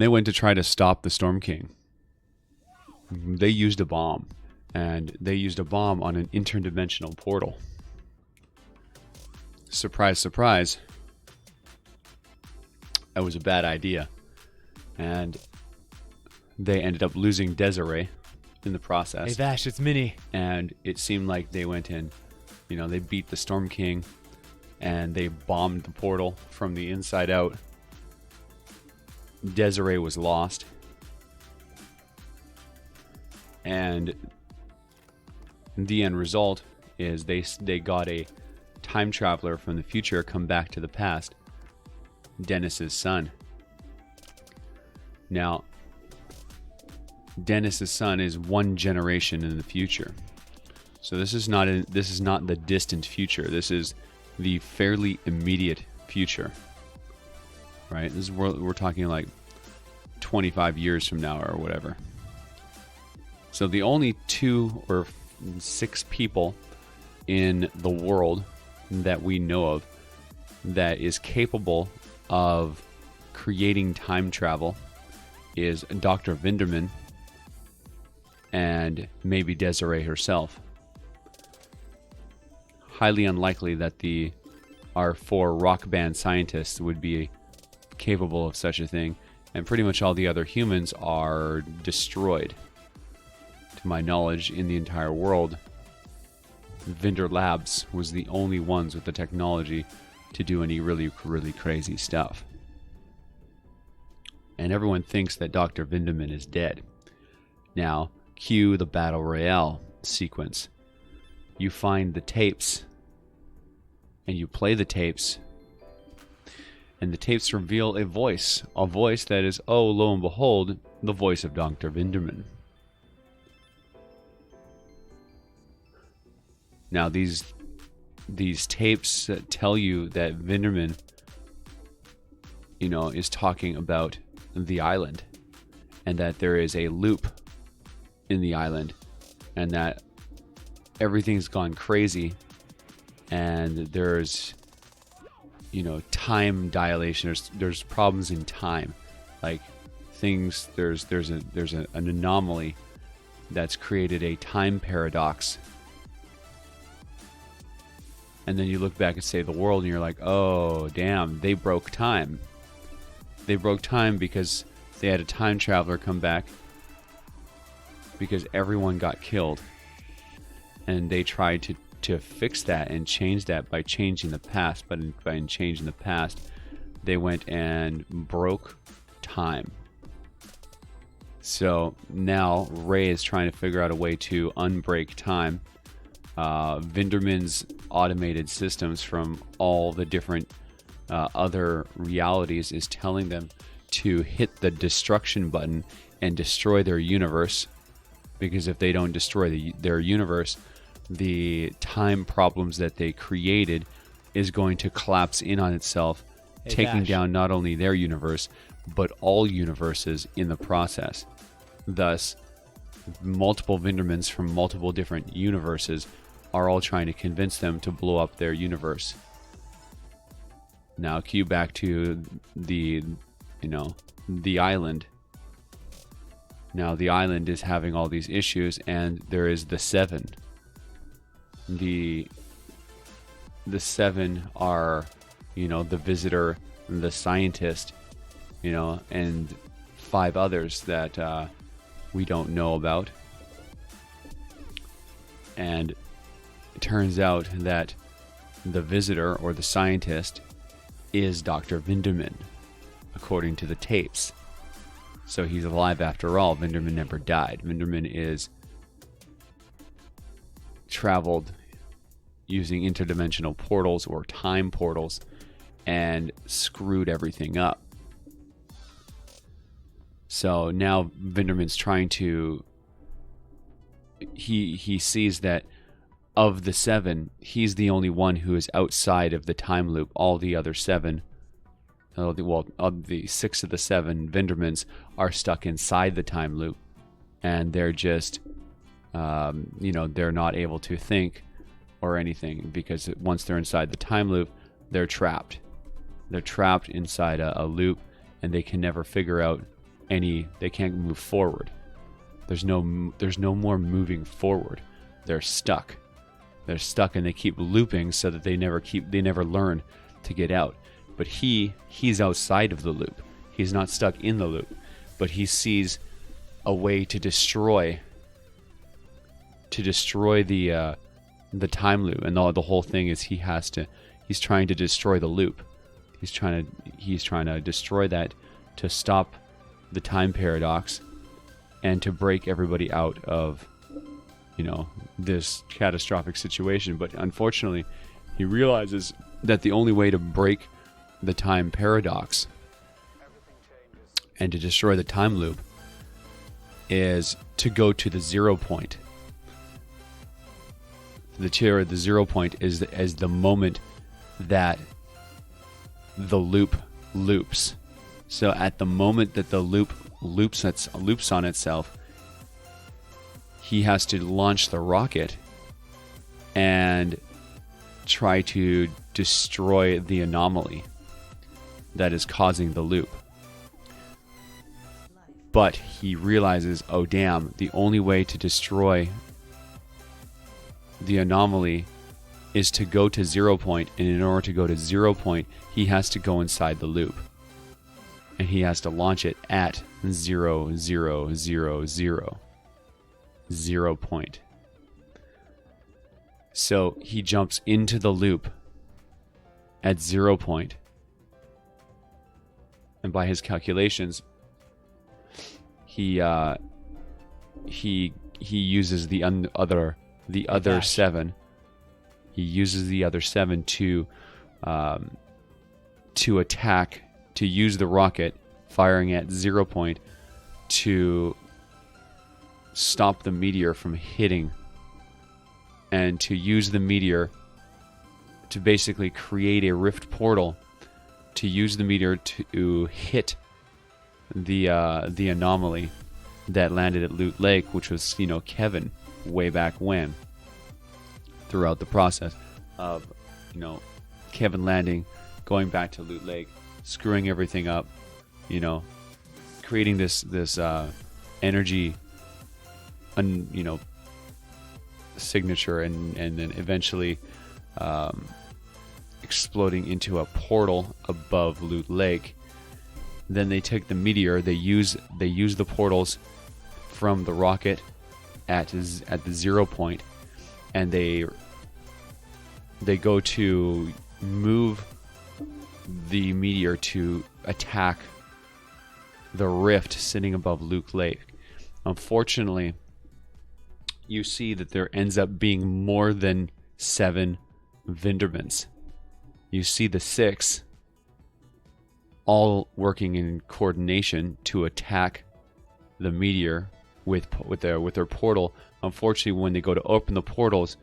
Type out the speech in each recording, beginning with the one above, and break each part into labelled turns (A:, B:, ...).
A: They went to try to stop the Storm King. They used a bomb, and they used a bomb on an interdimensional portal. Surprise, surprise. That was a bad idea. And they ended up losing Desiree in the process.
B: Hey Vash, it's Minnie.
A: And it seemed like they went in, they beat the Storm King, and they bombed the portal from the inside out. Desiree was lost. And the end result is they got a time traveler from the future come back to the past, Dennis's son. Now, Dennis's son is one generation in the future, so this is not the distant future. This is the fairly immediate future, right? This is we're talking like 25 years from now or whatever. So the only 2 or 6 people in the world that we know of that is capable of creating time travel is Dr. Vinderman and maybe Desiree herself. Highly unlikely that our 4 rock band scientists would be capable of such a thing, and pretty much all the other humans are destroyed. To my knowledge, in the entire world, Vinder Labs was the only ones with the technology to do any really, really crazy stuff. And everyone thinks that Dr. Vinderman is dead. Now, cue the Battle Royale sequence. You find the tapes, and you play the tapes, and the tapes reveal a voice that is, oh, lo and behold, the voice of Dr. Vinderman. Now, these tapes tell you that Vinderman, is talking about the island, and that there is a loop in the island, and that everything's gone crazy, and there's time dilation. There's problems in time, like things. There's an anomaly that's created a time paradox. And then you look back and save the world, and you're like, oh, damn, they broke time. They broke time because they had a time traveler come back because everyone got killed. And they tried to fix that and change that by changing the past. But by changing the past, they went and broke time. So now Ray is trying to figure out a way to unbreak time. Vinderman's automated systems from all the different other realities is telling them to hit the destruction button and destroy their universe, because if they don't destroy their universe, the time problems that they created is going to collapse in on itself, taking down not only their universe but all universes in the process. Thus, multiple Vindermans from multiple different universes are all trying to convince them to blow up their universe. Now, cue back to the island. Now, the island is having all these issues, and there is the 7. The 7 are, the visitor, the scientist, and 5 others that we don't know about. And it turns out that the visitor, or the scientist, is Dr. Vinderman, according to the tapes. So he's alive after all. Vinderman never died. Vinderman is traveled using interdimensional portals or time portals and screwed everything up. So now Vinderman's trying to... He sees that of the 7, he's the only one who is outside of the time loop. All the other 7, of the 6 of the 7 Vindermans are stuck inside the time loop, and they're just, they're not able to think or anything, because once they're inside the time loop, they're trapped. They're trapped inside a loop, and they can never figure out they can't move forward. There's no more moving forward. They're stuck. They're stuck, and they keep looping so that they never learn to get out. But he's outside of the loop. He's not stuck in the loop, but he sees a way to destroy the time loop. And the whole thing is he's trying to destroy the loop. He's trying to destroy that to stop the time paradox and to break everybody out of, this catastrophic situation. But unfortunately, he realizes that the only way to break the time paradox and to destroy the time loop is to go to the 0 point. The 0 point is the moment that the loop loops. So at the moment that the loop loops on itself, he has to launch the rocket and try to destroy the anomaly that is causing the loop. But he realizes, oh damn, the only way to destroy the anomaly is to go to 0 point, and in order to go to 0 point, he has to go inside the loop. And he has to launch it at 0, 0, 0, 0. 0 point. So he jumps into the loop at 0 point. And by his calculations, he uses the other
B: VASH.
A: 7. He uses the other 7 to attack, to use the rocket firing at 0 point to stop the meteor from hitting, and to use the meteor to basically create a rift portal, to use the meteor to hit the anomaly that landed at Loot Lake, which was, Kevin way back when. Throughout the process of, Kevin landing, going back to Loot Lake, screwing everything up, creating this energy, signature, and then eventually exploding into a portal above Loot Lake. Then they take the meteor. They use the portals from the rocket at the 0 point, and they go to move the meteor to attack the rift sitting above Loot Lake. Unfortunately, you see that there ends up being more than 7 Vindermans. You see the 6 all working in coordination to attack the meteor with their portal. Unfortunately, when they go to open the portals,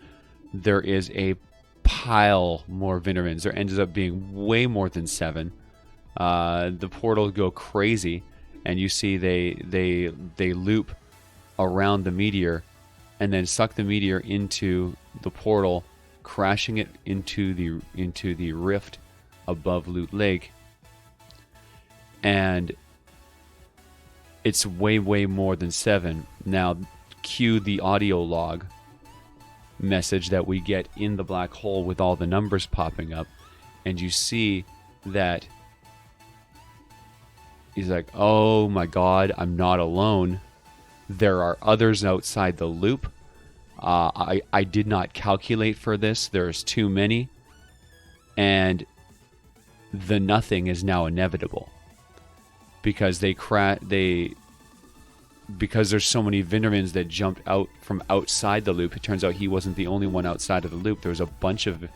A: there is a pile more Vindermans. There ends up being way more than 7. The portals go crazy, and you see they loop around the meteor and then suck the meteor into the portal, crashing it into the rift above Loot Lake. And it's way more than 7. Now, cue the audio log message that we get in the black hole with all the numbers popping up, and you see that he's like, oh my god, I'm not alone. There are others outside the loop. I did not calculate for this. There's too many. And the nothing is now inevitable. Because because there's so many Vindermans that jumped out from outside the loop. It turns out he wasn't the only one outside of the loop. There was a bunch of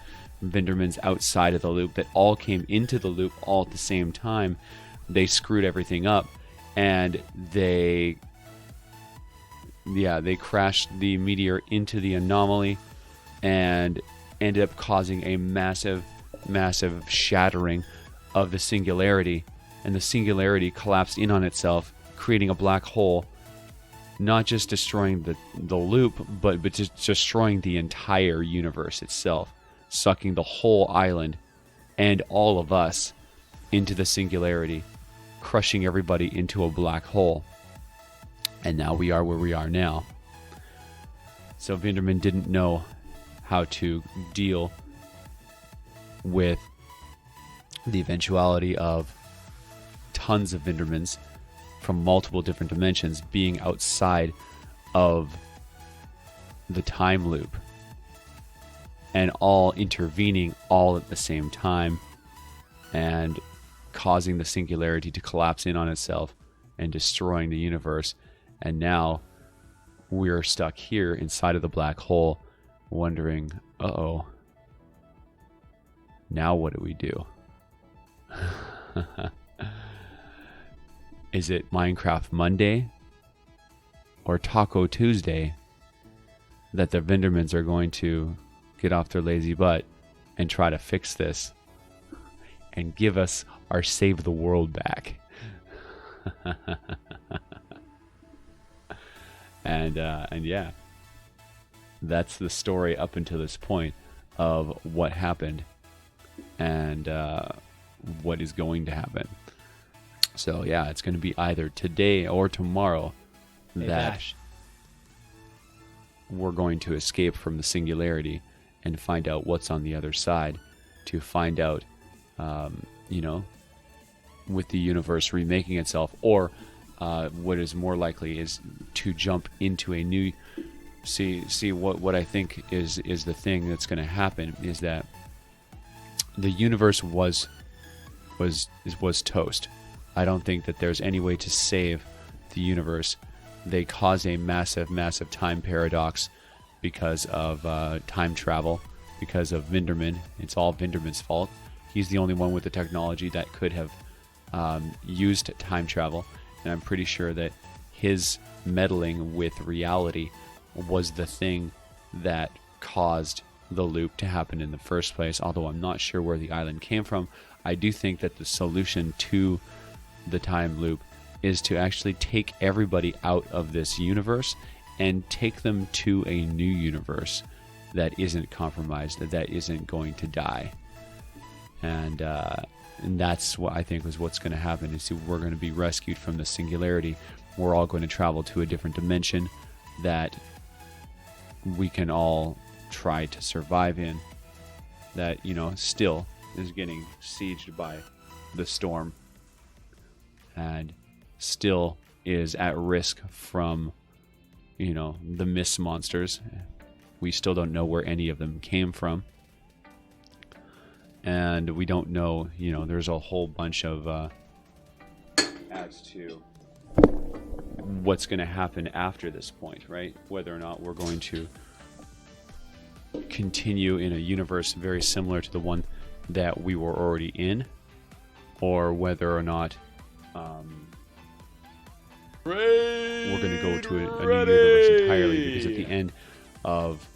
A: Vindermans outside of the loop that all came into the loop all at the same time. They screwed everything up, and they crashed the meteor into the anomaly and ended up causing a massive shattering of the Singularity. And the Singularity collapsed in on itself, creating a black hole, not just destroying the loop, but just destroying the entire universe itself, sucking the whole island and all of us into the Singularity. crushing everybody into a black hole. And now we are where we are now. So Vinderman didn't know how to deal with the eventuality of tons of Vindermans from multiple different dimensions being outside of the time loop and all intervening all at the same time and causing the singularity to collapse in on itself and destroying the universe. And now we're stuck here inside of the black hole wondering, uh-oh, now what do we do? Is it Minecraft Monday or Taco Tuesday that the Vindermans are going to get off their lazy butt and try to fix this and give us our Save the World back? And yeah, that's the story up until this point of what happened and what is going to happen. So yeah, it's going to be either today or tomorrow that
B: VASH.
A: We're going to escape from the singularity and find out what's on the other side, to find out, with the universe remaking itself, or what is more likely is to jump into a new. See what I think is the thing that's going to happen is that the universe was toast. I don't think that there's any way to save the universe. They cause a massive time paradox because of time travel, because of Vinderman. It's all Vinderman's fault. He's the only one with the technology that could have used time travel, and I'm pretty sure that his meddling with reality was the thing that caused the loop to happen in the first place, although I'm not sure where the island came from. I do think that the solution to the time loop is to actually take everybody out of this universe and take them to a new universe that isn't compromised, that isn't going to die. And that's what I think was what's going to happen, is we're going to be rescued from the singularity. We're all going to travel to a different dimension that we can all try to survive in, that, still is getting sieged by the storm and still is at risk from, the mist monsters. We still don't know where any of them came from. And we don't know, there's a whole bunch of as to what's going to happen after this point, right? Whether or not we're going to continue in a universe very similar to the one that we were already in, or whether or not we're going to go to a new universe entirely, because at the end of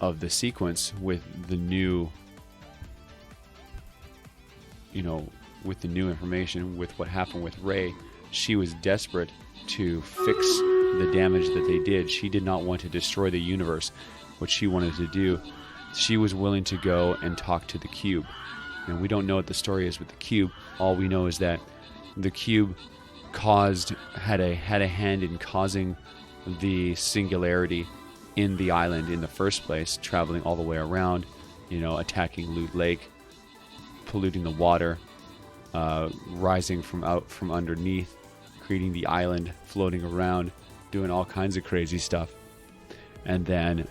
A: the sequence with the new with the new information, with what happened with Ray, she was desperate to fix the damage that they did. She did not want to destroy the universe. What she wanted to do, she was willing to go and talk to the cube. And we don't know what the story is with the cube. All we know is that the cube had a hand in causing the singularity in the island in the first place, traveling all the way around, attacking Loot Lake, polluting the water, rising from underneath, creating the island, floating around, doing all kinds of crazy stuff. And then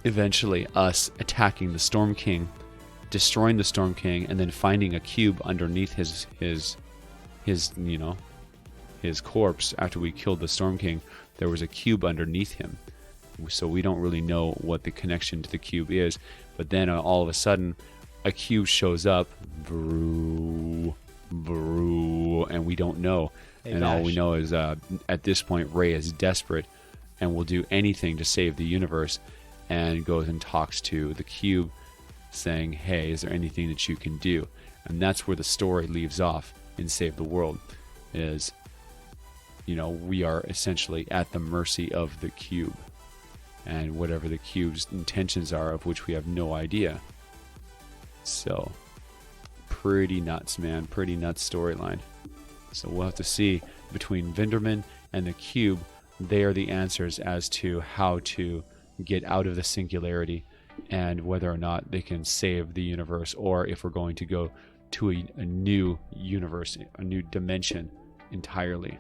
A: eventually us attacking the Storm King, destroying the Storm King, and then finding a cube underneath his corpse. After we killed the Storm King, there was a cube underneath him. So we don't really know what the connection to the cube is. But then all of a sudden, a cube shows up, and we don't know. And all we know is at this point, Ray is desperate and will do anything to save the universe, and goes and talks to the cube, saying, hey, is there anything that you can do? And that's where the story leaves off in Save the World, is, we are essentially at the mercy of the cube, and whatever the cube's intentions are, of which we have no idea. So, pretty nuts, man. Pretty nuts storyline. So we'll have to see between Vinderman and the Cube. They are the answers as to how to get out of the singularity and whether or not they can save the universe, or if we're going to go to a new universe, a new dimension entirely.